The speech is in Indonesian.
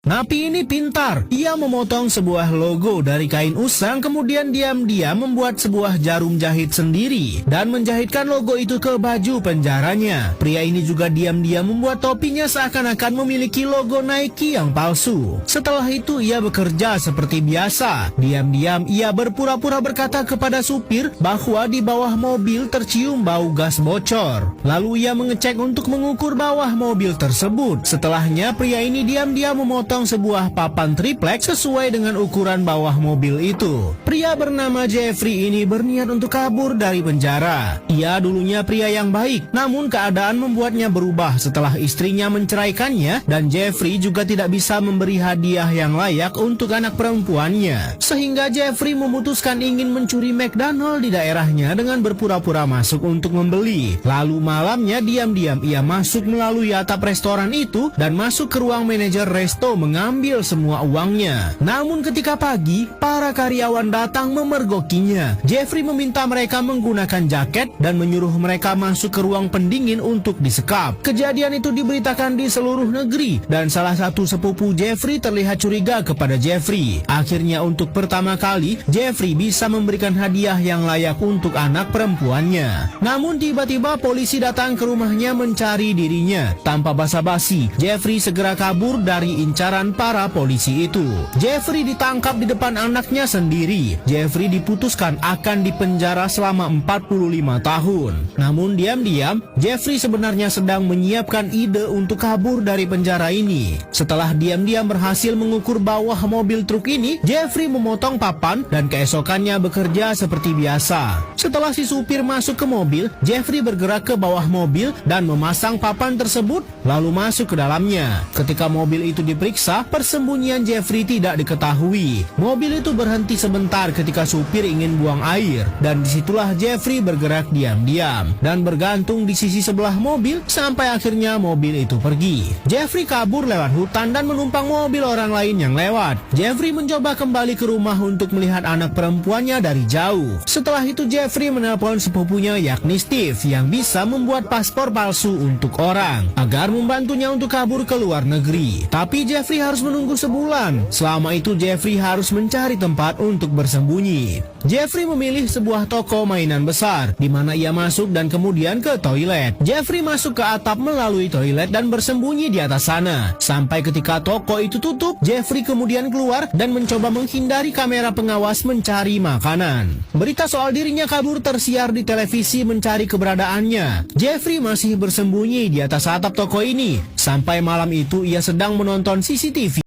Napi ini pintar. Ia memotong sebuah logo dari kain usang, kemudian diam-diam membuat sebuah jarum jahit sendiri dan menjahitkan logo itu ke baju penjaranya. Pria ini juga diam-diam membuat topinya seakan-akan memiliki logo Nike yang palsu. Setelah itu ia bekerja seperti biasa. Diam-diam ia berpura-pura berkata kepada supir bahwa di bawah mobil tercium bau gas bocor. Lalu ia mengecek untuk mengukur bawah mobil tersebut. Setelahnya pria ini diam-diam memotong sebuah papan triplek sesuai dengan ukuran bawah mobil itu. Pria bernama Jeffrey ini berniat untuk kabur dari penjara. Ia dulunya pria yang baik, namun keadaan membuatnya berubah setelah istrinya menceraikannya dan Jeffrey juga tidak bisa memberi hadiah yang layak untuk anak perempuannya. Sehingga Jeffrey memutuskan ingin mencuri McDonald di daerahnya dengan berpura-pura masuk untuk membeli. Lalu malamnya diam-diam ia masuk melalui atap restoran itu dan masuk ke ruang manajer resto mengambil semua uangnya. Namun ketika pagi, para karyawan datang memergokinya. Jeffrey meminta mereka menggunakan jaket dan menyuruh mereka masuk ke ruang pendingin untuk disekap. Kejadian itu diberitakan di seluruh negeri dan salah satu sepupu Jeffrey terlihat curiga kepada Jeffrey. Akhirnya untuk pertama kali, Jeffrey bisa memberikan hadiah yang layak untuk anak perempuannya. Namun tiba-tiba polisi datang ke rumahnya mencari dirinya. Tanpa basa-basi, Jeffrey segera kabur dari incaran para polisi itu. Jeffrey ditangkap di depan anaknya sendiri. Jeffrey diputuskan akan dipenjara selama 45 tahun. Namun diam-diam, Jeffrey sebenarnya sedang menyiapkan ide untuk kabur dari penjara ini. Setelah diam-diam berhasil mengukur bawah mobil truk ini, Jeffrey memotong papan dan keesokannya bekerja seperti biasa. Setelah si supir masuk ke mobil, Jeffrey bergerak ke bawah mobil dan memasang papan tersebut lalu masuk ke dalamnya. Ketika mobil itu diperiksa, persembunyian Jeffrey tidak diketahui. Mobil itu berhenti sebentar ketika supir ingin buang air dan disitulah Jeffrey bergerak diam-diam dan bergantung di sisi sebelah mobil sampai akhirnya mobil itu pergi. Jeffrey kabur lewat hutan dan menumpang mobil orang lain yang lewat. Jeffrey mencoba kembali ke rumah untuk melihat anak perempuannya dari jauh. Setelah itu Jeffrey menelpon sepupunya yakni Steve yang bisa membuat paspor palsu untuk orang agar membantunya untuk kabur ke luar negeri. Tapi Jeffrey harus menunggu sebulan. Selama itu Jeffrey harus mencari tempat untuk bersembunyi. Jeffrey memilih sebuah toko mainan besar di mana ia masuk dan kemudian ke toilet. Jeffrey masuk ke atap melalui toilet dan bersembunyi di atas sana. Sampai ketika toko itu tutup, Jeffrey kemudian keluar dan mencoba menghindari kamera pengawas mencari makanan. Berita soal dirinya kabur tersiar di televisi mencari keberadaannya. Jeffrey masih bersembunyi di atas atap toko ini. Sampai malam itu ia sedang menonton CCTV.